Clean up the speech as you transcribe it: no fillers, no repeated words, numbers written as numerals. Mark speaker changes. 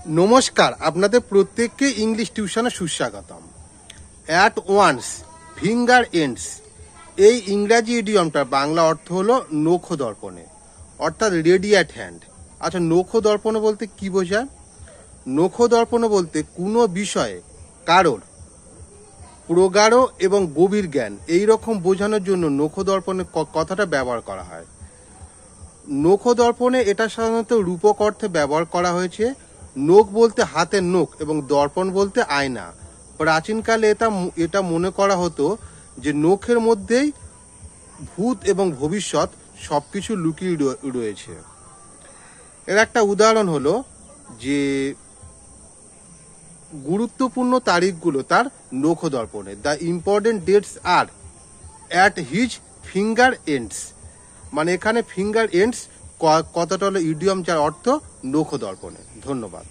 Speaker 1: নমস্কার, আপনাদের প্রত্যেককে ইংলিশ টিউশনে সুস্বাগতম। অ্যাট ওয়ান্স, ফিঙ্গার এন্ডস, এই ইংরাজি ইডিয়মটার বাংলা অর্থ হলো নখ দর্পণে, অর্থাৎ রেডি অ্যাট হ্যান্ড। আচ্ছা, নখ দর্পণে বলতে কি বোঝায়? নখ দর্পণে বলতে কোনো বিষয়ে কারোর প্রগাঢ় এবং গভীর জ্ঞান এই রকম বোঝানোর জন্য নখ দর্পণে কথাটা ব্যবহার করা হয়। নখ দর্পণে এটা সাধারণত রূপক অর্থে ব্যবহার করা হয়েছে। নখ বলতে হাতের নখ এবং দর্পণ বলতে আয়না। প্রাচীনকালে এটা মনে করা হতো যে নখের মধ্যেই ভূত এবং ভবিষ্যৎ সবকিছু লুকিয়ে রয়েছে। এর একটা উদাহরণ হলো যে গুরুত্বপূর্ণ তারিখগুলো তার নখ দর্পণে। The important dates are at his finger ends. মানে এখানে ফিঙ্গার এন্ডস কথাটা হলো ইডিয়ম, যার অর্থ নখ দর্পণে। ধন্যবাদ।